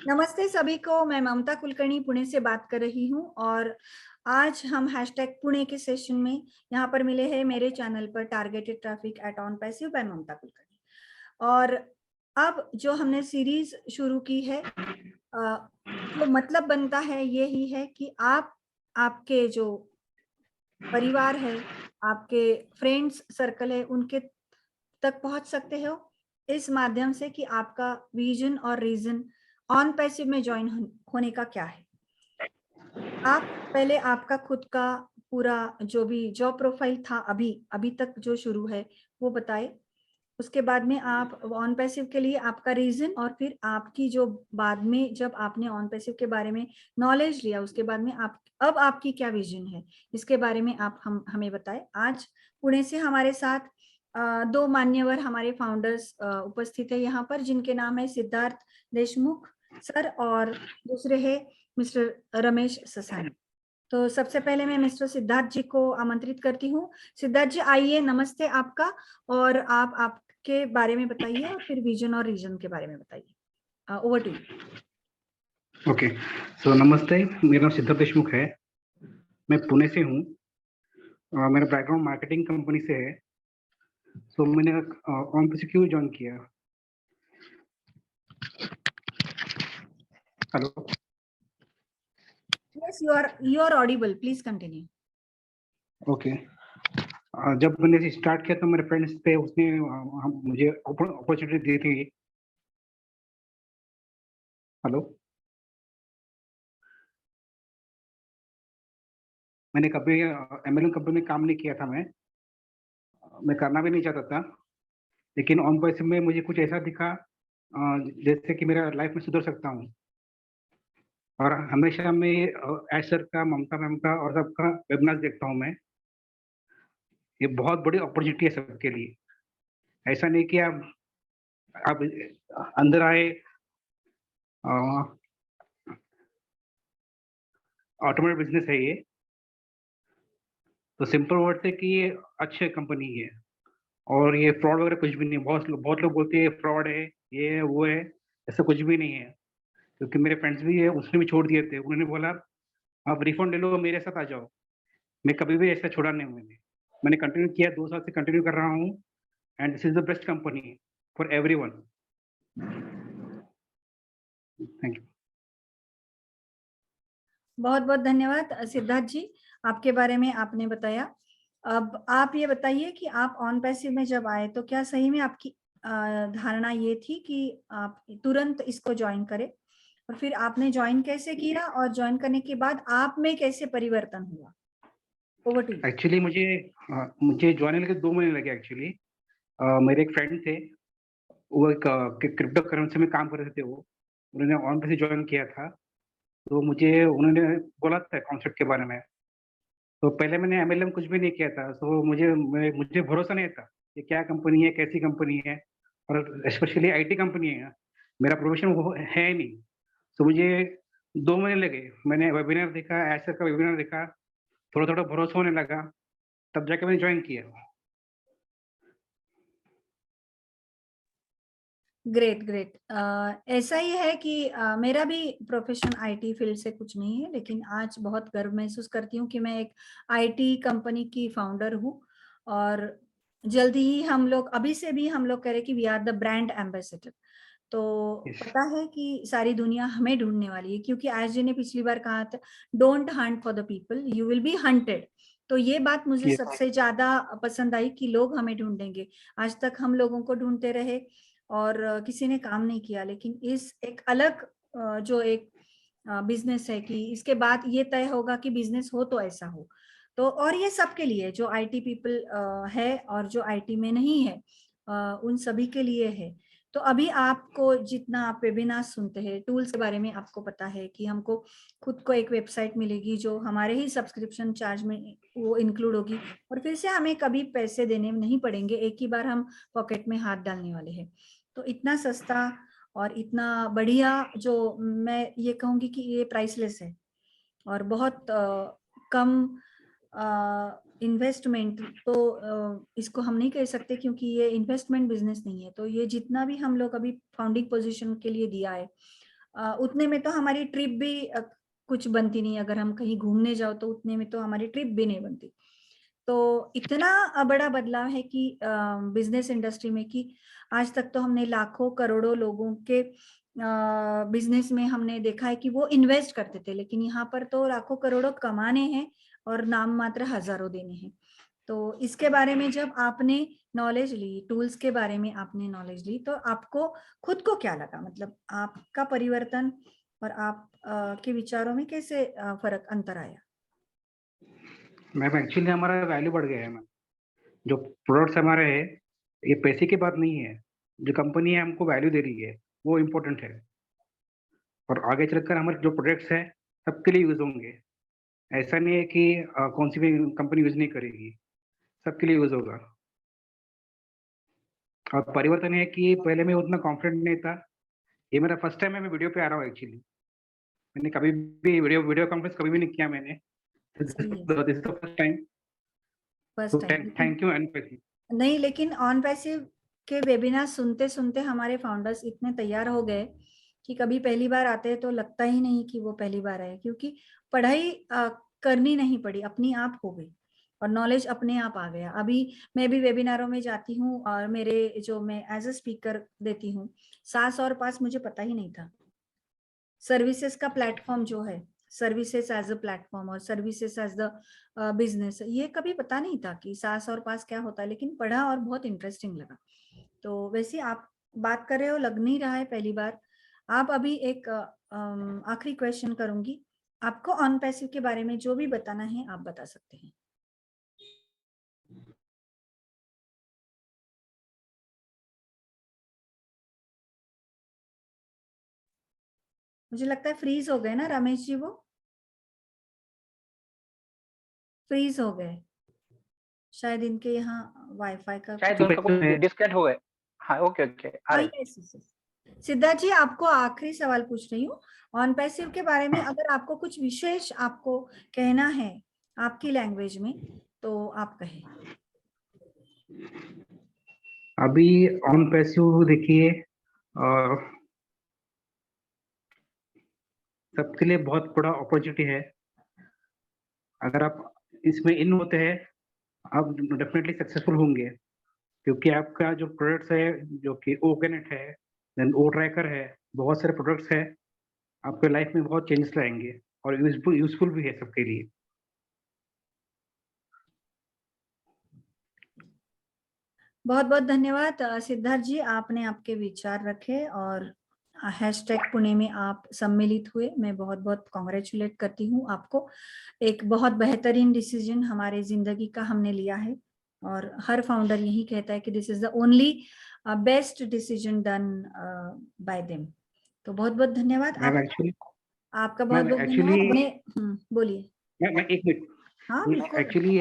नमस्ते सभी को। मैं ममता कुलकर्णी पुणे से बात कर रही हूँ और आज हम हैशटैग पुणे के सेशन में यहाँ पर मिले हैं मेरे चैनल पर targeted traffic at on passive by Mamta Kulkarni. और अब जो हमने सीरीज शुरू की है, जो मतलब बनता है ये ही है कि आप आपके जो परिवार है, आपके फ्रेंड्स सर्कल है, उनके तक पहुंच सकते हो इस माध्यम से कि आपका विजन और रीजन ऑन पैसिव में ज्वाइन होने का क्या है। आप पहले आपका खुद का पूरा जो भी जॉब प्रोफाइल था अभी तक जो शुरू है वो बताए। उसके बाद में आप ऑन पैसिव के लिए आपका रीजन और फिर आपकी जो बाद में जब आपने ऑन पैसिव के बारे में नॉलेज लिया उसके बाद में आप अब आपकी क्या विजन है इसके बारे में आप हमें बताए। आज पुणे से हमारे साथ दो मान्यवर हमारे फाउंडर्स उपस्थित है यहाँ पर, जिनके नाम है सिद्धार्थ देशमुख सर और दूसरे है मिस्टर रमेश ससानी। तो सबसे पहले मैं मिस्टर सिद्धार्थ जी को आमंत्रित करती हूँ। सिद्धार्थ जी आइए, नमस्ते आपका, और आप आपके बारे में बताइए और फिर विजन और रीजन के बारे में बताइए। Over to you. Okay, so नमस्ते, मेरा नाम सिद्धार्थ देशमुख है। मैं पुणे से हूँ। मेरा बैकग्राउंड मार्केटिंग कंपनी से है। सो मैंने ऑन पैसिव क्यों ज्वाइन किया? Hello, yes, you are audible, please continue. Okay. जब मैंने स्टार्ट किया तो मेरे फ्रेंड्स पे उसने मुझे अपॉर्चुनिटी दी थी। हेलो, मैंने कभी एमएलएम कंपनी में काम नहीं किया था। मैं करना भी नहीं चाहता था, लेकिन ऑन पैसिव में मुझे कुछ ऐसा दिखा जैसे कि मेरा लाइफ में सुधर सकता हूँ। और हमेशा मैं ऐश सर का, ममता मैम का और सबका वेबिनार देखता हूँ। मैं ये बहुत बड़ी अपॉर्चुनिटी है सबके लिए। ऐसा नहीं कि आप अंदर आए। ऑटोमोबाइल बिजनेस है ये, तो सिंपल वर्ड से कि ये अच्छी कंपनी है और ये फ्रॉड वगैरह कुछ भी नहीं है। बहुत लोग बोलते हैं फ्रॉड है, ये है वो है। ऐसा कुछ भी नहीं है, क्योंकि मेरे फ्रेंड्स भी है, उसने भी छोड़ दिए थे। उन्होंने बोला आप रिफंड ले लो, मेरे साथ आ जाओ। मैं कभी भी ऐसा छोड़ा नहीं। मैंने कंटिन्यू किया, 2 साल से कंटिन्यू कर रहा हूँ। And this is the best company for everyone. Thank you. बहुत बहुत धन्यवाद सिद्धार्थ जी, आपके बारे में आपने बताया। अब आप ये बताइए कि आप ऑन पैसिव में जब आए तो क्या सही में आपकी धारणा ये थी कि आप तुरंत इसको ज्वाइन करें, और फिर आपने ज्वाइन कैसे किया और ज्वाइन करने के बाद आप में कैसे परिवर्तन हुआ? Over to you. एक्चुअली मुझे ज्वाइन होने के 2 महीने लगे एक्चुअली। मेरे एक फ्रेंड थे, वो एक क्रिप्टो करेंसी में काम कर रहे थे। वो उन्होंने ऑन पैसिव ज्वाइन किया था, तो मुझे उन्होंने बोला था कॉन्सेप्ट के बारे में। तो पहले मैंने एमएलएम कुछ भी नहीं किया था, तो मुझे भरोसा नहीं था कि क्या कंपनी है, कैसी कंपनी है, और स्पेशली आईटी कंपनी है। मेरा प्रोफेशन वो है ही नहीं। तो मुझे 2 महीने लगे। मैंने वेबिनार देखा, ऐसा का वेबिनार देखा, थोड़ा थोड़ा भरोसा होने लगा, तब जाके मैंने ज्वाइन किया। Great great. ऐसा ही है कि मेरा भी प्रोफेशन आईटी फील्ड से कुछ नहीं है, लेकिन आज बहुत गर्व महसूस करती हूँ कि मैं एक आईटी कंपनी की फाउंडर हूँ। और जल्दी ही हम लोग, अभी से भी हम लोग कह रहे कि we are the brand ambassador. तो Yes, पता है कि सारी दुनिया हमें ढूंढने वाली है, क्योंकि आज जी ने पिछली बार कहा था don't hunt for the people, you will be hunted. तो ये बात मुझे yes, सबसे ज्यादा पसंद आई कि लोग हमें ढूंढेंगे। आज तक हम लोगों को ढूंढते रहे और किसी ने काम नहीं किया, लेकिन इस एक अलग जो एक बिजनेस है कि इसके बाद ये तय होगा कि बिजनेस हो तो ऐसा हो। तो और ये सबके लिए जो आईटी पीपल है और जो आईटी में नहीं है, उन सभी के लिए है। तो अभी आपको जितना आप वेबिनार सुनते हैं, टूल्स के बारे में आपको पता है कि हमको खुद को एक वेबसाइट मिलेगी जो हमारे ही सब्सक्रिप्शन चार्ज में वो इंक्लूड होगी, और फिर से हमें कभी पैसे देने नहीं पड़ेंगे, एक ही बार हम पॉकेट में हाथ डालने वाले हैं। तो इतना सस्ता और इतना बढ़िया, जो मैं ये कहूंगी कि ये प्राइसलेस है और बहुत कम इन्वेस्टमेंट। तो इसको हम नहीं कह सकते क्योंकि ये इन्वेस्टमेंट बिजनेस नहीं है। तो ये जितना भी हम लोग अभी फाउंडिंग पोजीशन के लिए दिया है, उतने में तो हमारी ट्रिप भी कुछ बनती नहीं। अगर हम कहीं घूमने जाओ तो उतने में तो हमारी ट्रिप भी नहीं बनती। तो इतना बड़ा बदलाव है कि बिजनेस इंडस्ट्री में कि आज तक तो हमने लाखों करोड़ों लोगों के बिजनेस में हमने देखा है कि वो इन्वेस्ट करते थे, लेकिन यहाँ पर तो लाखों करोड़ों कमाने हैं और नाम मात्र हजारों देने हैं। तो इसके बारे में जब आपने नॉलेज ली, टूल्स के बारे में आपने नॉलेज ली, तो आपको खुद को क्या लगा? मतलब आपका परिवर्तन और आप के विचारों में कैसे फर्क अंतर आया? मैम एक्चुअली हमारा वैल्यू बढ़ गया है मैम। जो प्रोडक्ट्स हमारे हैं, ये पैसे की बात नहीं है। जो कंपनी है हमको वैल्यू दे रही है, वो इम्पोर्टेंट है। और आगे चलकर हमारे जो प्रोडक्ट्स है सबके लिए यूज होंगे। ऐसा नहीं है कि कौन सी भी कंपनी यूज नहीं करेगी, सबके लिए यूज होगा। और परिवर्तन है कि पहले मैं उतना कॉन्फिडेंट नहीं था। ये मेरा फर्स्ट टाइम है मैं वीडियो पे आ रहा हूँ एक्चुअली। मैंने कभी भी वीडियो कॉन्फ्रेंस कभी भी नहीं किया मैंने। सही है, this is the first time. First तो टाइम। लेकिन थैंक यू एंड नहीं, लेकिन ऑन पैसिव के वेबिनार सुनते सुनते हमारे फाउंडर्स इतने तैयार हो गए कि कभी पहली बार आते हैं तो लगता ही नहीं कि वो पहली बार आए, क्योंकि पढ़ाई करनी नहीं पड़ी, अपनी आप हो गई और नॉलेज अपने आप आ गया। अभी मैं भी वेबिनारों में जाती हूँ और मेरे जो मैं एज अ स्पीकर देती हूँ, सास और पास मुझे पता ही नहीं था। सर्विसेज का प्लेटफॉर्म जो है, सर्विसेज एज अ प्लेटफॉर्म और सर्विसेज एज द बिजनेस, ये कभी पता नहीं था कि सास और पास क्या होता है, लेकिन पढ़ा और बहुत इंटरेस्टिंग लगा। तो वैसे आप बात कर रहे हो, लग नहीं रहा है पहली बार। आप अभी एक आखिरी क्वेश्चन करूंगी, आपको ऑन पैसिव के बारे में जो भी बताना है आप बता सकते हैं। मुझे लगता है फ्रीज हो गए ना रमेश जी, वो फ्रीज हो गए शायद, इनके यहाँ वाईफाई का शायद कुछ। उनका कुछ डिस्कनेक्ट हो गए। हाँ, ओके ओके, आ रहे। यस। सिद्धार्थ जी, आपको आखिरी सवाल पूछ रही हूँ, ऑन पैसिव के बारे में अगर आपको कुछ विशेष आपको कहना है आपकी लैंग्वेज में तो आप कहें। अभी ऑन पैसिव देखिए, सबके लिए बहुत बड़ा अपॉर्चुनिटी है। अगर आप इसमें इन होते हैं, आप डेफिनेटली सक्सेसफुल होंगे। क्योंकि आपका जो प्रोडक्ट्स है, जो कि ओकेनेट है, देन ओ ट्रैकर है, बहुत सारे प्रोडक्ट्स है, आपके लाइफ में बहुत चेंजेस लाएंगे और यूजफुल भी है सबके लिए। बहुत बहुत धन्यवाद सिद्धार्थ जी, आपने आपके विचार रखे और हैशटैग पुणे में आप सम्मिलित हुए। मैं बहुत बहुत कॉन्ग्रेचुलेट करती हूँ आपको। एक बहुत बेहतरीन डिसीजन हमारे जिंदगी का हमने लिया है और हर फाउंडर यही कहता है कि this is the only best decision done by them. तो बहुत बहुत धन्यवाद आपका बहुत बहुत एक्चुअली धन्यवाद। अपने बोलिए। मैं एक हाँ मिनट, बिल्कुल। एक्चुअली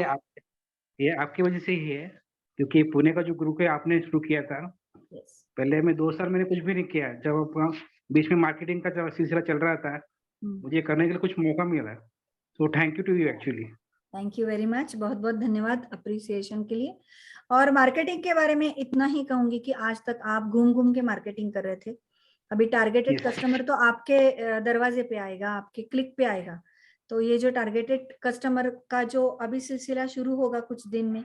ये आपकी वजह से ही है। क्योंकि पुणे का जो ग्रुप है आपने शुरू किया था, यस। पहले मैं 2 साल मैंने कुछ भी नहीं किया। जब अपना बीच में मार्केटिंग का जब सिलसिला चल रहा था, मुझे करने के लिए कुछ मौका मिला। So thank you to you actually. Thank you very much, बहुत बहुत धन्यवाद अप्रिसिएशन के लिए। और मार्केटिंग के बारे में इतना ही कहूंगी कि आज तक आप घूम घूम के मार्केटिंग कर रहे थे, अभी टारगेटेड Yes. कस्टमर तो आपके दरवाजे पे आएगा, आपके क्लिक पे आएगा। तो ये जो टारगेटेड कस्टमर का जो अभी सिलसिला शुरू होगा कुछ दिन में,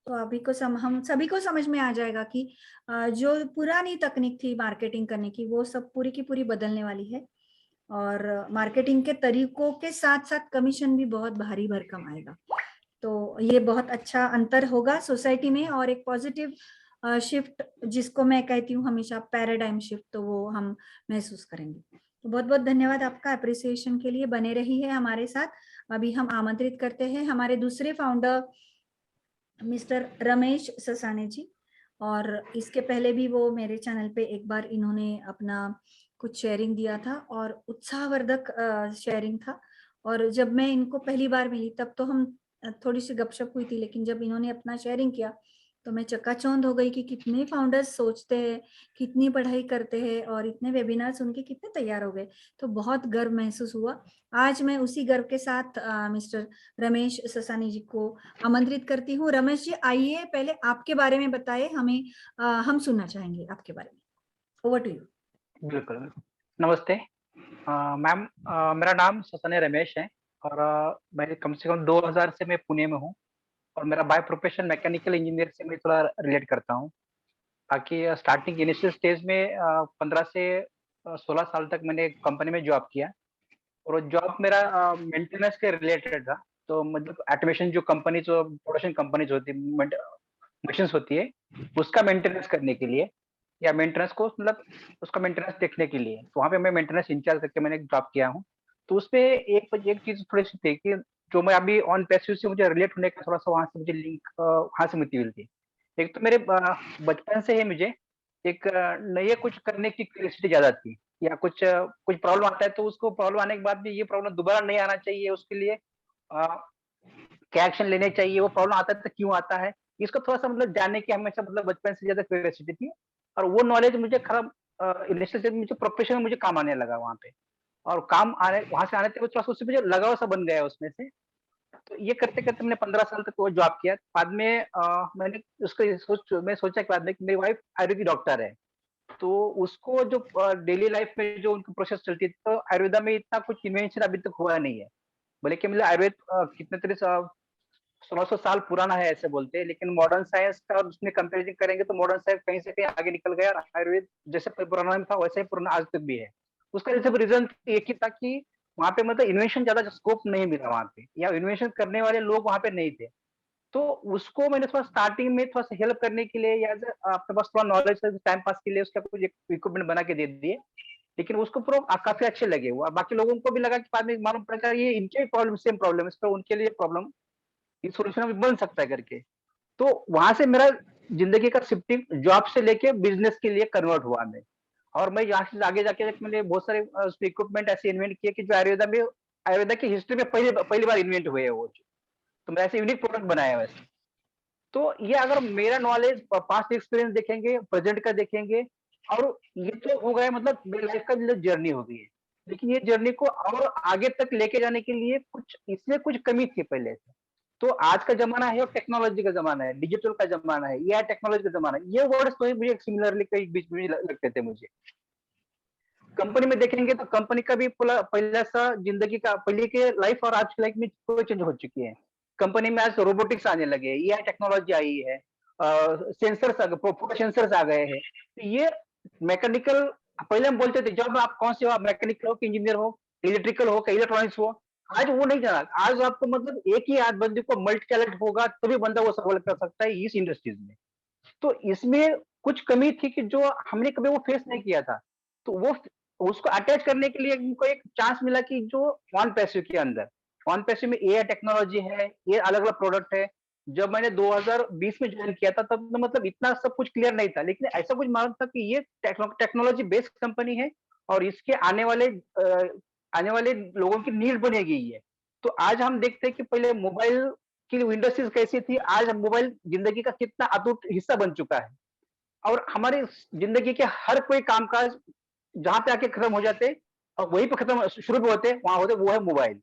तो अभी को हम सभी को समझ में आ जाएगा कि जो पुरानी तकनीक थी मार्केटिंग करने की, वो सब पूरी की पूरी बदलने वाली है। और मार्केटिंग के तरीकों के साथ साथ कमीशन भी बहुत भारी भरकम आएगा। तो ये बहुत अच्छा अंतर होगा सोसाइटी में और एक पॉजिटिव शिफ्ट, जिसको मैं कहती हूँ हमेशा पैराडाइम शिफ्ट, तो वो हम महसूस करेंगे। तो बहुत बहुत धन्यवाद आपका अप्रिसिएशन के लिए। बने रही है हमारे साथ। अभी हम आमंत्रित करते हैं हमारे दूसरे फाउंडर मिस्टर रमेश ससाने जी। और इसके पहले भी वो मेरे चैनल पे एक बार इन्होंने अपना कुछ शेयरिंग दिया था और उत्साहवर्धक शेयरिंग था। और जब मैं इनको पहली बार मिली तब तो हम थोड़ी सी गपशप हुई थी, लेकिन जब इन्होंने अपना शेयरिंग किया तो मैं चकाचौंध हो गई कि कितने फाउंडर्स सोचते हैं, कितनी पढ़ाई करते हैं और इतने वेबिनार सुन के कितने तैयार हो गए। तो बहुत गर्व महसूस हुआ। आज मैं उसी गर्व के साथ मिस्टर रमेश ससानी जी को आमंत्रित करती हूँ। रमेश जी आइए, पहले आपके बारे में बताइए हमें, हम सुनना चाहेंगे आपके बारे में। Over to you. बिल्कुल। नमस्ते। मैम, मेरा नाम ससने रमेश है और मैं कम से कम 2000 से मैं पुणे में हूँ और मेरा बाय प्रोफेशन मैकेनिकल इंजीनियर से मैं थोड़ा रिलेट करता हूँ। बाकी स्टार्टिंग इनिशियल स्टेज में 15 से 16 साल तक मैंने कंपनी में जॉब किया और वो जॉब मेरा मेंटेनेंस के रिलेटेड था। तो मतलब ऑटोमेशन जो कंपनी जो प्रोडक्शन कंपनीज होती है, मशीन्स होती है, उसका मेंटेनेंस करने के लिए या मेंटेनेंस को मतलब उसका मेंटेनेंस देखने के लिए, तो वहाँ पे मैं मेंटेनेंस इंचार्ज करके मैंने जॉब किया हूँ। तो उसपे एक चीज़ थोड़ी-सी थी कि जो मैं अभी ऑन पैसिव से मुझे रिलेट होने का थोड़ा-सा वहाँ से मुझे लिंक वहाँ से मिलती-जुलती थी। एक तो मेरे बचपन से ही मुझे एक नया कुछ करने की क्यूरियोसिटी ज़्यादा थी या कुछ प्रॉब्लम आता है तो उसको प्रॉब्लम आने के बाद भी ये प्रॉब्लम दोबारा नहीं आना चाहिए, उसके लिए क्या एक्शन लेने चाहिए, वो प्रॉब्लम आता है तो क्यों आता है? इसको थोड़ा-सा मतलब जानने की हमेशा मतलब बचपन से ज़्यादा क्यूरियोसिटी थी और वो नॉलेज मुझे खराब इनिशियल से मुझे प्रोफेशन में मुझे काम आने लगा वहाँ पे और काम आने वहाँ से आने तक थोड़ा-सा उससे मुझे लगाव सा बन गया उसमें से। तो ये करते-करते मैंने 15 साल तक वो जॉब किया। बाद में मैंने उसको ये मैं सोचा कि बाद में कि मेरी वाइफ आयुर्वेदिक डॉक्टर है। तो उसको जो डेली लाइफ में जो उनकी प्रोसेस चलती थी, तो आयुर्वेदा में इतना कुछ इन्वेंशन अभी तक हुआ नहीं है। भले कि मतलब आयुर्वेद कितने तरह से 1600 साल पुराना है ऐसे बोलते हैं, लेकिन मॉडर्न साइंस का और उसमें कंपैरिजन करेंगे तो मॉडर्न साइंस कहीं से कहीं आगे निकल गया और आयुर्वेद जैसे पुराना था वैसे ही पुराना आज तक भी है। उसका जैसे रीज़न एक ही था कि वहाँ पे मतलब इन्वेंशन ज़्यादा स्कोप नहीं मिला वहाँ पे या इन्वेंशन करने वाले लोग वहाँ पे नहीं थे। तो उसको मैंने थोड़ा स्टार्टिंग में थोड़ा-सा हेल्प करने के लिए या आपके पास थोड़ा नॉलेज है टाइम पास के लिए उसका कुछ एक इक्विपमेंट बना के दे दिए। लेकिन उसको प्रो काफ़ी अच्छे लगे वो और बाकी लोगों को भी लगा कि बाद में मालूम पड़ा ये इनके भी प्रॉब्लम सेम प्रॉब्लम है, इसका उनके लिए प्रॉब्लम ये सॉल्यूशन अभी बन सकता है करके। तो वहाँ से मेरा ज़िंदगी का शिफ्टिंग जॉब से लेके बिज़नेस के लिए कन्वर्ट हुआ मैं। और मैं यहाँ से आगे जाके मैंने बहुत सारे उसमें इक्विपमेंट ऐसे इन्वेंट किए कि जो आयुर्वेदा की हिस्ट्री में पहली बार इन्वेंट हुए हैं वो। तो मैं ऐसे यूनिक प्रोडक्ट बनाया है वैसे। तो ये अगर मेरा नॉलेज पास्ट एक्सपीरियंस देखेंगे, प्रेजेंट का देखेंगे और ये तो हो गया मतलब मेरी लाइफ का मतलब जर्नी हो गई है। लेकिन ये जर्नी को और आगे तक लेके जाने के लिए कुछ इसमें कुछ कमी थी पहले से। तो आज का ज़माना है और टेक्नोलॉजी का ज़माना है, डिजिटल का ज़माना है, एआई टेक्नोलॉजी का ज़माना है। ये वर्ड्स तो मुझे सिमिलरली कहीं बीच में लगते थे मुझे। कंपनी में देखेंगे तो कंपनी का भी पूरा पहला सा ज़िंदगी का पहले के लाइफ और आज की लाइफ में कोई चेंज हो चुकी है। कंपनी में आज रोबोटिक्स आने लगे हैं, एआई टेक्नोलॉजी आई है, सेंसर्स आ गए, फोटो सेंसर्स आ गए हैं। तो ये मैकेनिकल पहले हम बोलते थे जब आप कौन से हो, आप मैकेनिकल हो कि इंजीनियर हो, इलेक्ट्रिकल हो कि इलेक्ट्रॉनिक्स हो। आज वो नहीं जाना। आज आपको मतलब एक ही आध बंदे को मल्टी टैलेंट होगा तभी बंदा वो सर्वाइव कर सकता है इस इंडस्ट्रीज में। तो इसमें कुछ कमी थी कि जो हमने कभी वो फेस नहीं किया था। तो वो उसको अटैच करने के लिए उनको एक चांस मिला कि जो ऑन पैसिव के अंदर, ऑन पैसिव में एआई टेक्नोलॉजी है, ये अलग-अलग प्रोडक्ट है। जब मैंने 2020 में जॉइन किया था तब तो मतलब इतना सब कुछ क्लियर नहीं था, लेकिन ऐसा कुछ मालूम था कि ये टेक्नोलॉजी बेस्ड कंपनी है और इसके आने वाले लोगों की नीड बनेगी ये। तो आज हम देखते हैं कि पहले मोबाइल की इंडस्ट्रीज कैसी थी, आज मोबाइल जिंदगी का कितना अटूट हिस्सा बन चुका है और हमारी जिंदगी के हर कोई कामकाज जहाँ पे आके खत्म हो जाते हैं और वहीं पे खत्म शुरू भी होते हैं, वहाँ होते वो है मोबाइल।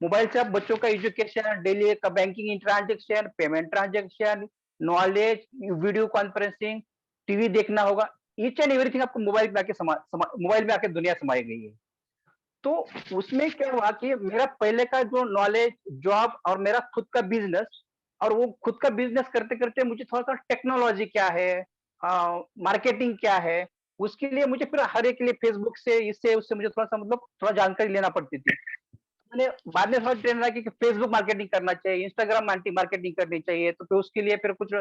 मोबाइल से आप बच्चों का एजुकेशन, डेली का banking transaction, payment transaction, knowledge, video conferencing, TV देखना होगा, ईच एंड एवरीथिंग आपको मोबाइल में आके मोबाइल में आके दुनिया समाई गई है। तो उसमें क्या हुआ कि मेरा पहले का जो नॉलेज, जॉब और मेरा खुद का बिज़नेस और वो खुद का बिज़नेस करते-करते मुझे थोड़ा-सा टेक्नोलॉजी क्या है, मार्केटिंग क्या है, उसके लिए मुझे फिर हर एक के लिए फेसबुक से, इससे, उससे मुझे थोड़ा-सा मतलब थोड़ा जानकारी लेना पड़ती थी। मैंने बाद में थोड़ा ट्रेंड रहा कि फेसबुक मार्केटिंग करना चाहिए, इंस्टाग्राम मार्केटिंग करनी चाहिए, तो फिर उसके लिए फिर कुछ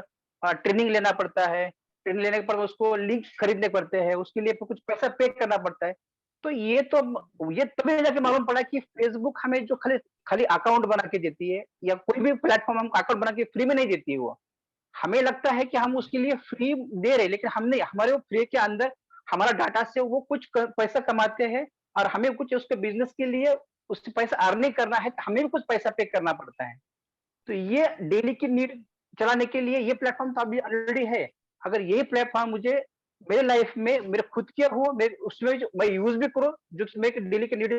ट्रेनिंग लेना पड़ता है। ट्रेनिंग लेने के बाद उसको लिंक खरीदने पड़ते हैं, उसके लिए फिर कुछ पैसा पे करना पड़ता है। तो ये तभी जाके मालूम पड़ा कि फेसबुक हमें जो खाली खाली अकाउंट बना के देती है या कोई भी प्लेटफ़ॉर्म हमको अकाउंट बना के फ्री में नहीं देती है वो। हमें लगता है कि हम उसके लिए फ्री दे रहे हैं, लेकिन हम नहीं, हमारे वो फ्री के अंदर हमारा डाटा से वो कुछ पैसा कमाते हैं और हमें कुछ उसके बिजनेस के लिए उससे पैसा अर्निंग करना है, तो हमें भी कुछ पैसा पे करना पड़ता है। तो ये डेली की नीड चलाने के लिए ये प्लेटफॉर्म तो अभी ऑलरेडी है। अगर ये प्लेटफॉर्म मुझे मेरे लाइफ में मेरे खुद के हो, मैं उसमें जो मैं यूज भी करूँ, जो मेरे डेली की नीड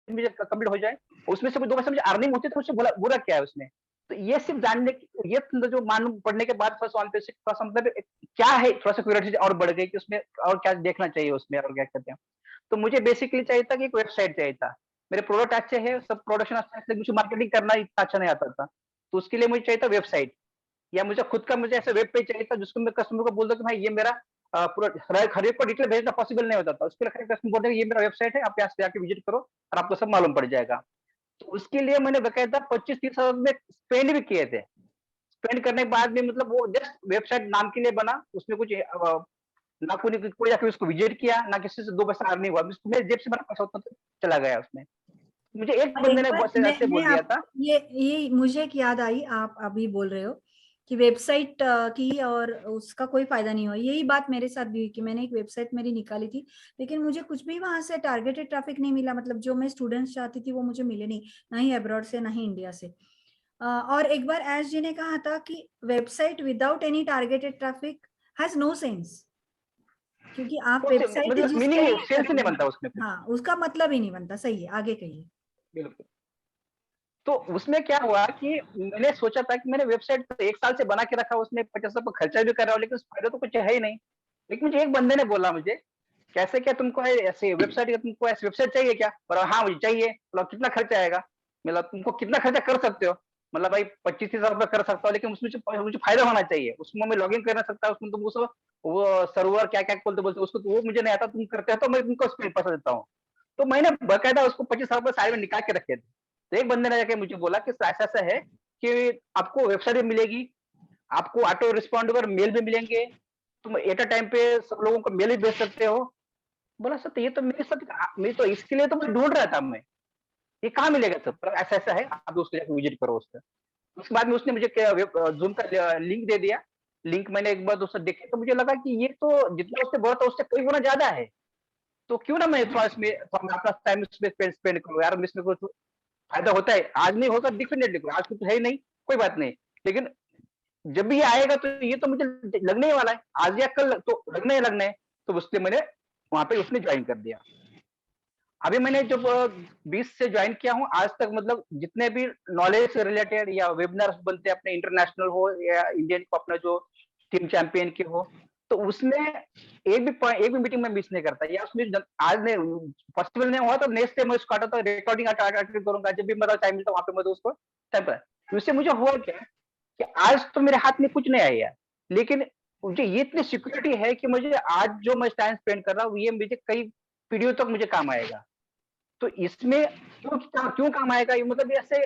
मुझे कंप्लीट हो जाए, उसमें से 2 पैसे मुझे अर्निंग होती है, तो उससे बुरा बुरा क्या है उसमें? तो ये सिर्फ़ जानने की ये जो मालूम पढ़ने के बाद थोड़ा-सा ऑन बेसिक थोड़ा-सा मतलब क्या है, थोड़ा-सा क्यूरियोसिटी और बढ़ गई कि उसमें और क्या देखना चाहिए उसमें और क्या कहते हैं। तो मुझे बेसिकली चाहिए था कि एक वेबसाइट चाहिए था। मेरे प्रोडक्ट अच्छे हैं, सब प्रोडक्शन अच्छा है, मुझे मार्केटिंग करना इतना अच्छा नहीं आता था। तो उसके लिए मुझे चाहिए था वेबसाइट, या मुझे खुद का मुझे ऐसा वेब पेज चाहिए था जिसको मैं कस्टमर को बोल दूं कि भाई ये मेरा पूरा हर एक को डिटेल भेजना पॉसिबल नहीं होता था। उसके लिए कस्टमर बोलते हैं ये मेरा वेबसाइट है, आप यहाँ से जाके विजिट करो और आपको सब मालूम पड़ जाएगा। तो उसके लिए मैंने बकायदा 25-30 हजार में स्पेंड भी किए थे। स्पेंड करने के बाद भी मतलब वो जस्ट वेबसाइट नाम के लिए बना, उसमें कुछ ना कोई जाके उसको विजिट किया, ना किसी से 2 पैसा अर्निंग हुआ, मेरे जेब से मेरा पैसा उतना तो चला गया उसमें। मुझे एक और बंदे एक ने बार बहुत ऐसे मैं बोल दिया आप था। ये मुझे एक याद आई, आप अभी बोल रहे हो कि वेबसाइट की और उसका कोई फायदा नहीं हुआ। यही बात मेरे साथ भी हुई कि मैंने एक वेबसाइट मेरी निकाली थी, लेकिन मुझे कुछ भी वहां से टारगेटेड ट्रैफिक नहीं मिला। मतलब जो मैं स्टूडेंट्स चाहती थी वो मुझे मिले नहीं, ना ही अब्रॉड से ना ही इंडिया से। और एक बार एस जी ने कहा था कि website without any targeted traffic has no sense, क्योंकि आप कुछ वेबसाइट मतलब जिसके मीनिंग लिए कर सेंस ही नहीं रहे बनता हैं, उसमें कुछ। हाँ, उसका मतलब ही नहीं बनता। सही है, आगे कहिए। बिल्कुल। तो उसमें क्या हुआ कि मैंने सोचा था कि मैंने वेबसाइट तो 1 साल से बना के रखा, उसमें 50 रुपए खर्चा भी कर रहा हूँ, लेकिन फायदा तो कुछ है ही नहीं। लेकिन मुझे एक बंदे ने बोला मुझे, कैसे क्या तुमको ऐसे वेबसाइट तुमको ऐसी वेबसाइट चाहिए क्या? बोला हाँ मुझे चाहिए। बोला कितना खर्चा आएगा? मतलब तुमको कितना खर्चा कर सकते हो? मतलब भाई 25-30 हजार रुपये कर सकता हूँ, लेकिन उसमें मुझे फायदा होना चाहिए, उसमें मैं लॉग इन कर सकता हूँ, उसमें तुम उसको वो सर्वर क्या क्या बोलते बोलते उसको, तो वो मुझे नहीं आता, तुम करते हो तो मैं तुमको उसमें पैसा देता हूँ। तो मैंने बकायदा उसको 25 हजार रुपये साइड में निकाल के रखे थे। तो एक बंदे ने जाके मुझे बोला कि ऐसा ऐसा है कि आपको वेबसाइट भी मिलेगी, आपको ऑटो रिस्पॉन्ड मेल भी मिलेंगे, तुम एट अ टाइम पे सब लोगों को मेल भी भेज सकते हो। बोला सर तो ये तो मेरे साथ, मैं तो इसके लिए तो मैं ढूंढ रहा था, मैं ये कहाँ मिलेगा सर? पर ऐसा ऐसा है, आप उसको जाकर विजिट करो उसका। उसके बाद में उसने मुझे जूम का लिंक दे दिया। लिंक मैंने एक बार दूसरा देखे तो मुझे लगा कि ये तो जितना उससे बोला था उससे कई गुना ज्यादा है। तो क्यों ना मैं थोड़ा इसमें थोड़ा अपना टाइम इसमें स्पेंड करूँ यार, इसमें कुछ फायदा होता है। आज नहीं होगा डेफिनेटली, आज कुछ है ही नहीं, कोई बात नहीं, लेकिन जब भी ये आएगा तो ये तो मुझे लगने ही वाला है, आज या कल तो लगना ही लगना है। तो उसलिए मैंने वहां पे उसने ज्वाइन कर दिया। अभी मैंने जब 20 से ज्वाइन किया हूँ आज तक, मतलब जितने भी नॉलेज से रिलेटेड या वेबिनार्स बनते हैं, अपने इंटरनेशनल हो या इंडियन को अपना जो टीम चैंपियन के हो, तो उसमें एक भी मीटिंग में मिस नहीं करता। या उसमें आज ने पॉसिबल नहीं हुआ तो नेक्स्ट डे मैं उसको आता था, रिकॉर्डिंग अटेंड करूंगा, जब भी मेरा टाइम मिलता वहां पे मैं तो उसको टाइम पर। उससे मुझे हुआ क्या कि आज तो मेरे हाथ में कुछ नहीं आया, लेकिन मुझे ये इतनी सिक्योरिटी है कि मुझे आज जो मैं टाइम स्पेंड कर रहा हूँ ये मुझे कई पीढ़ियों तक मुझे काम आएगा। तो इसमें क्यों काम आएगा ये, मतलब ऐसे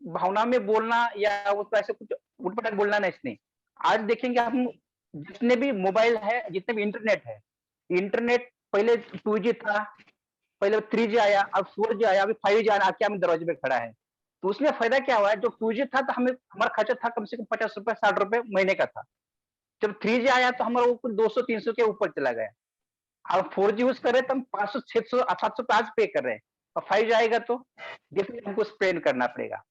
भावना में बोलना या वो ऐसे कुछ उठपटांग बोलना नहीं, इसने आज देखेंगे हम, जितने भी मोबाइल है, जितने भी इंटरनेट है, इंटरनेट पहले 2G था, पहले 3G आया, अब 4G आया, अभी 5G आना आके हमें दरवाजे पे खड़ा है। तो उसमें फायदा क्या हुआ है, जो 2G था तो हमें हमारा खर्चा था कम से कम 50 रुपए 60 रुपए महीने का था। जब 3G आया तो हमारा वो कुछ 200-300 के ऊपर चला गया। अब 4G यूज कर रहे हैं तो हम 500-600-700 पे आज पे कर रहे हैं, और 5G आएगा तो डेफिनेटली हमको स्पेंड करना पड़ेगा।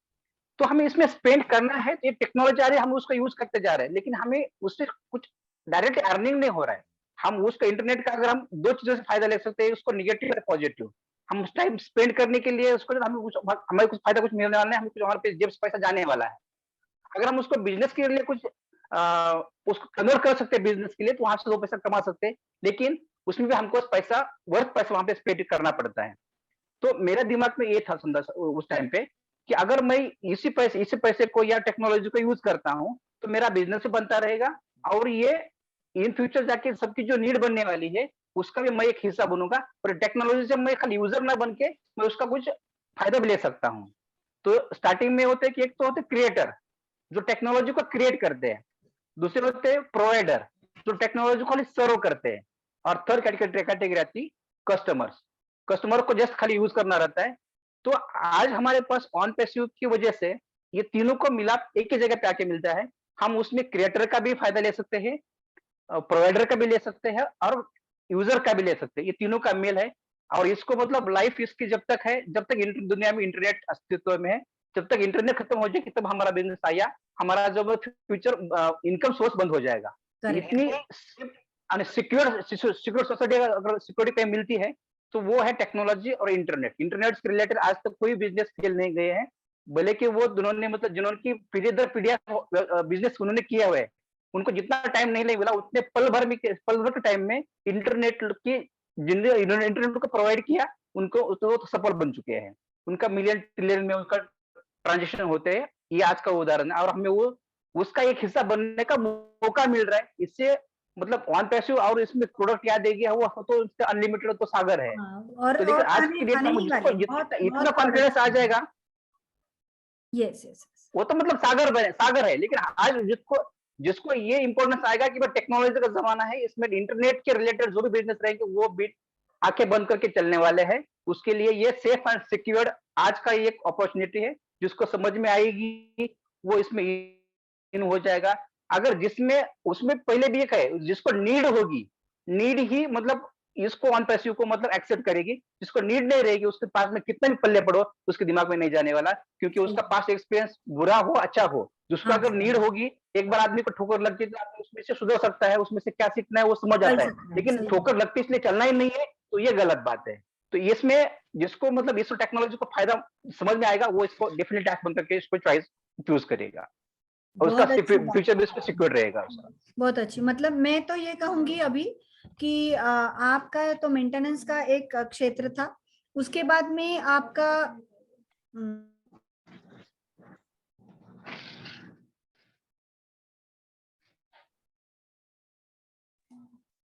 तो हमें इसमें स्पेंड करना है, तो ये टेक्नोलॉजी आ रही है, हम उसको यूज करते जा रहे हैं, लेकिन हमें उससे कुछ डायरेक्ट अर्निंग नहीं हो रहा है। हम उसको इंटरनेट का अगर हम दो चीजों से फायदा ले सकते हैं, उसको निगेटिव और पॉजिटिव। हम उस टाइम स्पेंड करने के लिए उसको हमें कुछ फायदा कुछ मिलने वाला है, हमें कुछ हमारे पे जेब से पैसा जाने वाला है। अगर हम उसको बिजनेस के लिए कुछ उसको कन्वर्ट कर सकते हैं बिजनेस के लिए, तो वहां से 2 पैसा कमा सकते हैं, लेकिन उसमें भी हमको पैसा वर्थ पैसा वहां पे स्पेंड करना पड़ता है। तो मेरे दिमाग में ये था संदेश उस टाइम पे कि अगर मैं इसी पैसे को या टेक्नोलॉजी को यूज करता हूं तो मेरा बिजनेस भी बनता रहेगा, और ये इन फ्यूचर जाके सबकी जो नीड बनने वाली है उसका भी मैं एक हिस्सा बनूंगा, और टेक्नोलॉजी से मैं खाली यूजर ना बन के मैं उसका कुछ फायदा भी ले सकता हूँ। तो स्टार्टिंग में होते हैं कि एक तो होते क्रिएटर जो टेक्नोलॉजी को क्रिएट करते हैं, दूसरे होते हैं प्रोवाइडर जो टेक्नोलॉजी को खाली सर्व करते हैं, और थर्ड कैटेगरी आती कस्टमर्स, कस्टमर को जस्ट खाली यूज करना रहता है। तो आज हमारे पास ऑन पैसिव की वजह से ये तीनों को मिला एक ही जगह पे आके मिलता है। हम उसमें क्रिएटर का भी फायदा ले सकते हैं, प्रोवाइडर का भी ले सकते हैं, और यूजर का भी ले सकते हैं, ये तीनों का मेल है। और इसको मतलब लाइफ इसकी जब तक है, जब तक दुनिया में इंटरनेट अस्तित्व में है, जब तक इंटरनेट खत्म हो जाएगी तब हमारा बिजनेस आया, हमारा जो फ्यूचर इनकम सोर्स बंद हो जाएगा। करेक्ट। इतनी सिक्योर सिक्योर सोसाइटी अगर सिक्योरिटी कहीं मिलती है तो वो है टेक्नोलॉजी और इंटरनेट। इंटरनेट से रिलेटेड आज तक कोई बिजनेस फेल नहीं गए हैं, भले कि वो दोनों ने मतलब जिन्होंने पीढ़ी दर पीढ़ियां बिजनेस उन्होंने किया हुआ है, उनको जितना टाइम नहीं मिला उतने पल भर के टाइम में इंटरनेट की जिन्हें इन्होंने इंटरनेट को प्रोवाइड किया, उनको तो सफल बन चुके हैं। उनका मिलियन ट्रिलियन में उनका ट्रांजेक्शन होते हैं, ये आज का उदाहरण है, और हमें वो उसका एक हिस्सा बनने का मौका मिल रहा है। इससे मतलब ऑन पैसिव और इसमें प्रोडक्ट क्या देगी, वो तो अनलिमिटेड तो सागर है। और तो लेकिन आज आने की डेट आने में ही जिसको वाले बहुत इतना बहुत कॉन्फिडेंस आ जाएगा, यस यस वो तो मतलब सागर है। लेकिन आज जिसको जिसको ये इंपॉर्टेंस आएगा कि टेक्नोलॉजी का जमाना है, इसमें इंटरनेट के रिलेटेड जो भी बिजनेस रहेंगे वो भी आंखें बंद करके चलने वाले हैं। उसके लिए ये सेफ एंड सिक्योर्ड आज का एक अपॉर्चुनिटी है। जिसको समझ में आएगी वो इसमें इन हो जाएगा। अगर जिसमें उसमें पहले भी एक है, जिसको नीड होगी, नीड ही मतलब इसको ऑन पैसिव को मतलब एक्सेप्ट करेगी। जिसको नीड नहीं रहेगी, उसके पास में कितना भी पल्ले पड़ो, उसके दिमाग में नहीं जाने वाला, क्योंकि उसका पास्ट एक्सपीरियंस बुरा हो अच्छा हो, जिसको हाँ अगर नीड होगी, एक बार आदमी को ठोकर लग जाए तो आदमी उसमें से सुधर सकता है, उसमें से क्या सीखना है वो समझ चल आता है। सकता है, लेकिन सही बात। ठोकर लगती इसलिए चलना ही नहीं है, तो ये गलत बात है। तो इसमें जिसको मतलब इस टेक्नोलॉजी को फायदा समझ में आएगा, वो इसको डेफिनेटली टैक्स बन करके इसको चॉइस चूज करेगा, और उसका बहुत अच्छी बात फ्यूचर भी उसको सिक्योर रहेगा उसका। बहुत अच्छी। मतलब मैं तो ये कहूंगी अभी कि आपका तो मेंटेनेंस का एक क्षेत्र था, उसके बाद में आपका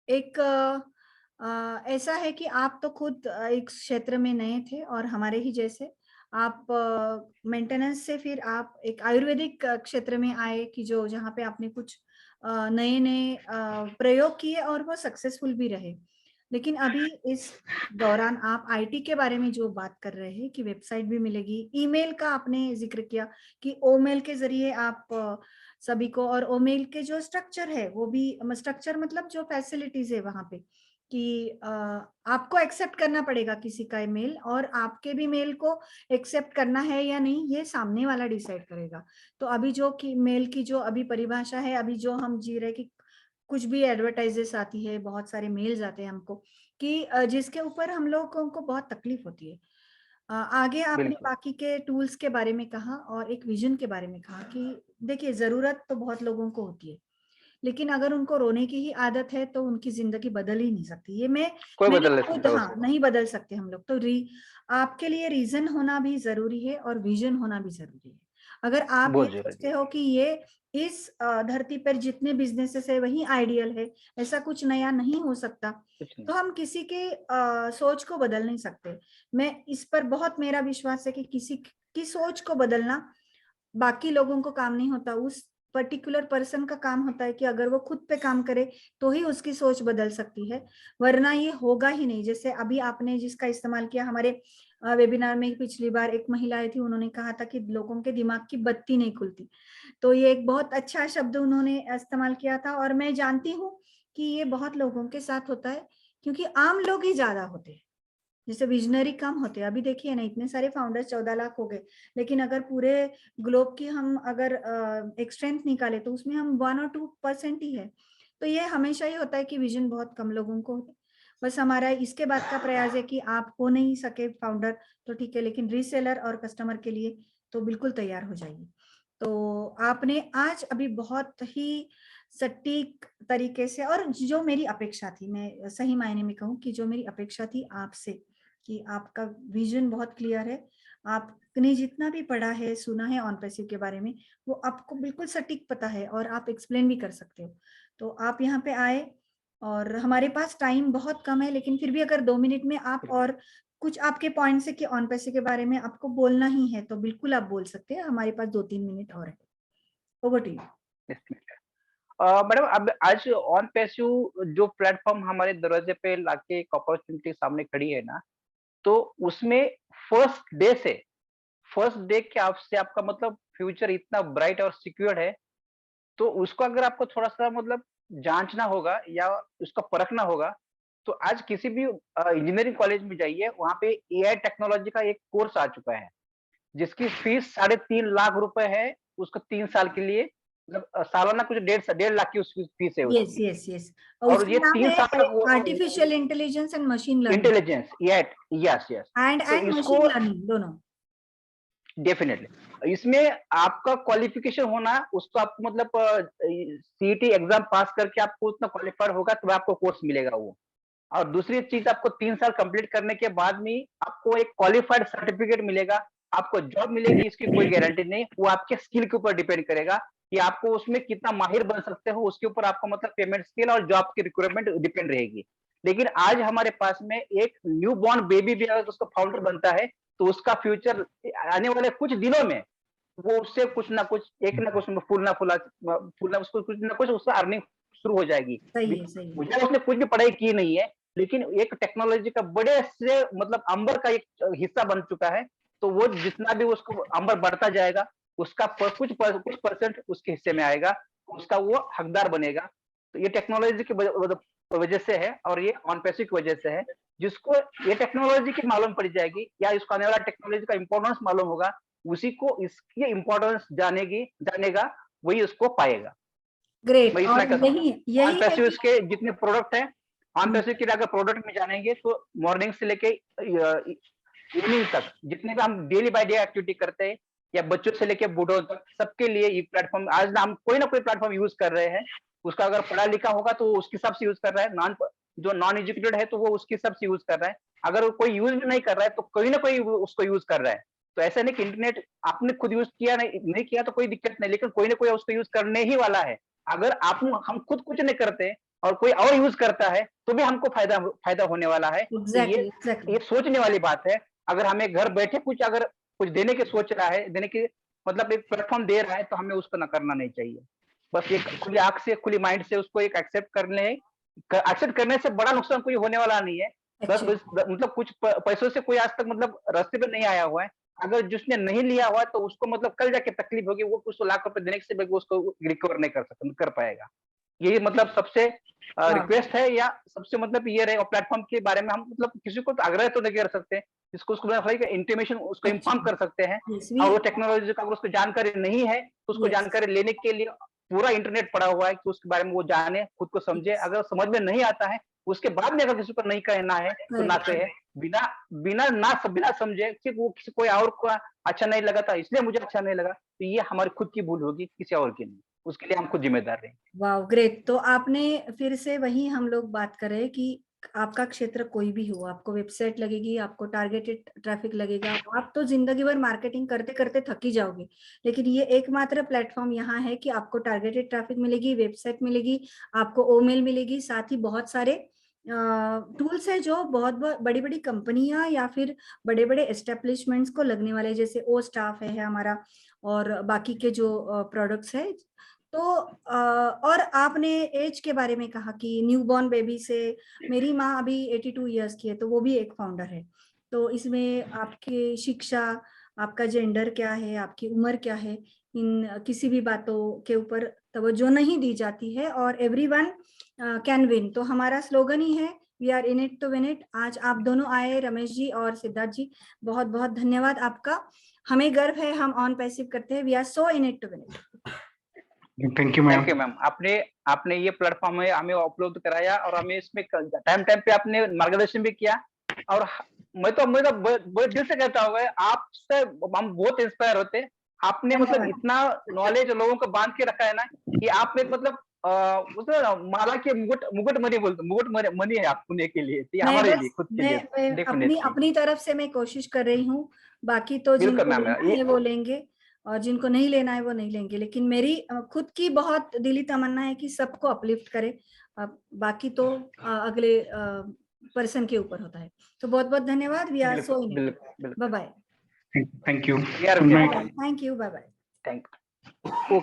एक ऐसा है कि आप तो खुद एक क्षेत्र में नए थे और हमारे ही जैसे आप मेंटेनेंस से फिर आप एक आयुर्वेदिक क्षेत्र में आए कि जो जहाँ पे आपने कुछ नए नए प्रयोग किए और वो सक्सेसफुल भी रहे। लेकिन अभी इस दौरान आप आईटी के बारे में जो बात कर रहे हैं कि वेबसाइट भी मिलेगी, ईमेल का आपने जिक्र किया कि ओमेल के जरिए आप सभी को, और ओमेल के जो स्ट्रक्चर है वो भी स्ट्रक्चर मतलब जो फैसिलिटीज है वहां पे कि आपको एक्सेप्ट करना पड़ेगा किसी का मेल, और आपके भी मेल को एक्सेप्ट करना है या नहीं ये सामने वाला डिसाइड करेगा। तो अभी जो कि मेल की जो अभी परिभाषा है, अभी जो हम जी रहे कि कुछ भी एडवर्टाइजेस आती है, बहुत सारे मेल्स आते हैं हमको कि जिसके ऊपर हम लोगों को बहुत तकलीफ होती है। आगे आपने बिल्कुल। बाकी के टूल्स के बारे में कहा और एक विजन के बारे में कहा कि देखिए जरूरत तो बहुत लोगों को होती है, लेकिन अगर उनको रोने की ही आदत है तो उनकी जिंदगी बदल ही नहीं सकती। ये कोई मैंने बदल नहीं खुद, सकता हाँ, उसको। नहीं बदल सकते हम लोग तो। आपके लिए रीजन होना भी जरूरी है और विजन होना भी जरूरी है। अगर आप ये बहुत जरूरी सोचते है। हो कि ये इस धरती पर जितने बिजनेसेस है वही आइडियल है, ऐसा कुछ नया नहीं हो सकता, कुछ नहीं। तो हम किसी के सोच को बदल नहीं सकते। मैं इस पर बहुत मेरा विश्वास है कि किसी की सोच को बदलना बाकी लोगों को काम नहीं होता, उस पर्टिकुलर पर्सन का काम होता है कि अगर वो खुद पे काम करे तो ही उसकी सोच बदल सकती है, वरना ये होगा ही नहीं। जैसे अभी आपने जिसका इस्तेमाल किया हमारे वेबिनार में पिछली बार एक महिला आई थी, उन्होंने कहा था कि लोगों के दिमाग की बत्ती नहीं खुलती, तो ये एक बहुत अच्छा शब्द उन्होंने इस्तेमाल किया था। और मैं जानती हूँ कि ये बहुत लोगों के साथ होता है, क्योंकि आम लोग ही ज्यादा होते हैं, जैसे विजनरी कम होते हैं। अभी देखिए ना, इतने सारे फाउंडर्स 14 लाख हो गए, लेकिन अगर पूरे ग्लोब की हम अगर एक स्ट्रेंथ निकाले तो उसमें हम 1 और 2% ही है। तो ये हमेशा ही होता है कि विजन बहुत कम लोगों को होता है। बस हमारा इसके बाद का प्रयास है कि आप हो नहीं सके फाउंडर तो ठीक है, लेकिन रीसेलर और कस्टमर के लिए तो बिल्कुल तैयार हो जाइए। तो आपने आज अभी बहुत ही सटीक तरीके से, और जो मेरी अपेक्षा थी, मैं सही मायने में कहूँ कि जो मेरी अपेक्षा थी आपसे कि आपका विजन बहुत क्लियर है, आपने जितना भी पढ़ा है सुना है ऑन पैसिव के बारे में वो आपको बिल्कुल सटीक पता है और आप एक्सप्लेन भी कर सकते हो। तो आप यहाँ पे आए, और हमारे पास टाइम बहुत कम है, लेकिन फिर भी अगर 2 मिनट में आप और कुछ आपके पॉइंट से कि ऑन पैसिव के बारे में आपको बोलना ही है तो बिल्कुल आप बोल सकते हैं, हमारे पास 2-3 मिनट और है। Over to you. मैडम अब आज ऑन पैसिव जो प्लेटफॉर्म हमारे दरवाजे पे लाके एक अपॉर्चुनिटी सामने खड़ी है ना, तो उसमें फर्स्ट डे के आपसे आपका मतलब फ्यूचर इतना ब्राइट और सिक्योर है, तो उसको अगर आपको थोड़ा सा मतलब जांचना होगा या उसको परखना होगा, तो आज किसी भी इंजीनियरिंग कॉलेज में जाइए, वहां पे एआई टेक्नोलॉजी का एक कोर्स आ चुका है, जिसकी फीस 3.5 लाख रुपए है। उसको 3 साल के लिए मतलब सालाना कुछ 1.5 लाख की उसकी फीस है यस उसकी। यस यस, और उसका ये नाम 3 साल है तक वो artificial intelligence and machine learning. Intelligence, yes yes. And तो एंड इसको मशीन लर्निंग दोनों। डेफिनेटली इसमें आपका क्वालिफिकेशन होना, उसको आपको मतलब सीईटी एग्जाम पास करके आपको उतना क्वालिफाइड होगा तो आपको कोर्स मिलेगा वो। और दूसरी चीज आपको 3 साल कंप्लीट करने के बाद में आपको एक क्वालिफाइड सर्टिफिकेट मिलेगा, आपको जॉब मिलेगी, इसकी कोई गारंटी नहीं, वो आपके स्किल के ऊपर डिपेंड करेगा कि आपको उसमें कितना माहिर बन सकते हो, उसके ऊपर आपको मतलब पेमेंट स्किल और जॉब की रिक्वायरमेंट डिपेंड रहेगी। लेकिन आज हमारे पास में एक न्यू बॉर्न बेबी भी अगर उसका फाउंडर बनता है तो उसका फ्यूचर आने वाले कुछ दिनों में वो उससे कुछ ना कुछ एक ना कुछ फूलना उसको कुछ ना कुछ उसका अर्निंग शुरू हो जाएगी। सही है। मुझे उसने कुछ भी पढ़ाई की नहीं है, लेकिन एक टेक्नोलॉजी का बड़े से मतलब अंबर का एक हिस्सा बन चुका है, तो वो जितना भी उसको अंबर बढ़ता जाएगा, उसका कुछ परसेंट उसके हिस्से में आएगा, उसका वो हकदार बनेगा। तो ये टेक्नोलॉजी की वजह से है और ये ऑन पैसिव की वजह से है। जिसको ये टेक्नोलॉजी की मालूम पड़ जाएगी या इसको आने वाला टेक्नोलॉजी का इंपॉर्टेंस मालूम होगा, उसी को इसकी इंपॉर्टेंस जानेगा, वही उसको पाएगा। ग्रेट। मैं इतना और कहता हूँ। यही ऑन है पैसिव कि के जितने प्रोडक्ट है, ऑन पैसिव के अगर प्रोडक्ट में जानेंगे तो मॉर्निंग से लेके इवनिंग तक जितने भी हम डेली बाय डे एक्टिविटी करते हैं या बच्चों से लेके बूढ़ों तक सबके लिए ये प्लेटफॉर्म आज हम कोई ना कोई प्लेटफॉर्म यूज कर रहे हैं। उसका अगर पढ़ा लिखा होगा तो उसके हिसाब से यूज कर रहा है, जो नॉन एजुकेटेड है तो वो उसके हिसाब से यूज कर रहा है, अगर कोई यूज भी नहीं कर रहा है तो कोई ना कोई उसको यूज कर रहा है। तो ऐसा नहीं कि इंटरनेट आपने खुद यूज किया नहीं किया तो कोई दिक्कत नहीं, लेकिन कोई ना कोई उसको यूज करने ही वाला है। अगर हम खुद कुछ नहीं करते और कोई और यूज करता है तो भी हमको फायदा होने वाला है। तो एग्जैक्टली ये सोचने वाली बात है। अगर हमें घर बैठे कुछ देने की सोच रहा है, देने की मतलब एक प्लेटफॉर्म दे रहा है तो हमें उसको ना करना नहीं चाहिए। बस एक खुली आंख से खुली माइंड से उसको एक एक्सेप्ट करने से बड़ा नुकसान कोई होने वाला नहीं है। मतलब कुछ पैसों से कोई आज तक मतलब रास्ते पे नहीं आया हुआ है। अगर जिसने नहीं लिया हुआ तो उसको मतलब कल जाके तकलीफ होगी, वो कुछ लाख रुपए देने से वो उसको रिकवर नहीं कर पाएगा। ये मतलब सबसे रिक्वेस्ट है या सबसे मतलब ये रहे प्लेटफॉर्म के बारे में हम मतलब किसी को तो आग्रह तो नहीं कर सकते, इसको इंटीमेशन उसको इन्फॉर्म कर सकते हैं। और वो टेक्नोलॉजी का अगर उसको जानकारी नहीं है तो उसको जानकारी लेने के लिए पूरा इंटरनेट पड़ा हुआ है कि उसके बारे में वो जाने, खुद को समझे। अगर समझ में नहीं आता है उसके बाद में अगर किसी को नहीं कहना है तो ना कहे, बिना समझे कि वो किसी कोई और को अच्छा नहीं लगा था इसलिए मुझे अच्छा नहीं लगा, तो ये हमारी खुद की भूल होगी, किसी और की नहीं। उसके लिए हम खुद जिम्मेदार रहेंगे। वाह ग्रेट। तो आपने फिर से वही हम लोग बात कर रहे हैं कि आपका क्षेत्र कोई भी हो, आपको वेबसाइट लगेगी, आपको टारगेटेड ट्रैफिक लगेगा, आप तो जिंदगी भर मार्केटिंग करते करते थक ही जाओगे। लेकिन ये एकमात्र प्लेटफॉर्म यहाँ है कि आपको टारगेटेड ट्रैफिक मिलेगी, वेबसाइट मिलेगी, आपको ओमेल मिलेगी, साथ ही बहुत सारे टूल्स है जो बहुत बड़ी बड़ी कंपनियां या फिर बड़े बड़े एस्टेब्लिशमेंट्स को लगने वाले, जैसे ओ स्टाफ है हमारा और बाकी के जो प्रोडक्ट्स है। तो और आपने एज के बारे में कहा कि न्यूबॉर्न बेबी से, मेरी माँ अभी 82 इयर्स की है तो वो भी एक फाउंडर है। तो इसमें आपकी शिक्षा, आपका जेंडर क्या है, आपकी उम्र क्या है, इन किसी भी बातों के ऊपर तवज्जो नहीं दी जाती है और एवरीवन कैन विन। तो हमारा स्लोगन ही है we are in it to win it. आज आप दोनों आए, रमेश जी और सिद्धार्थ जी, बहुत बहुत धन्यवाद आपका। हमें गर्व है, हम ऑन पैसिव करते हैं, we are so in it to win it. Thank you ma'am. आपने ये प्लेटफॉर्म हमें उपलब्ध कराया और हमें इसमें टाइम पे आपने मार्गदर्शन भी किया। और मैं तो बहुत दिल से कहता हूँ आपसे हम बहुत इंस्पायर होते हैं। आपने मतलब इतना नॉलेज लोगों को बांध के रखा है ना कि आप एक मतलब माला के मुकुट मणि है आप पुणे के लिए, हमारे लिए खुद के लिए अपनी तरफ से मैं कोशिश कर रही हूँ। बाकी तो जिनको लेना है वो लेंगे और जिनको नहीं लेना है वो नहीं लेंगे, लेकिन मेरी खुद की बहुत दिली तमन्ना है कि सबको अपलिफ्ट करे। बाकी तो अगले पर्सन के ऊपर होता है। तो बहुत बहुत धन्यवाद। We are so in it. Bye bye. Thank you. Thank you. Bye bye. Thank you.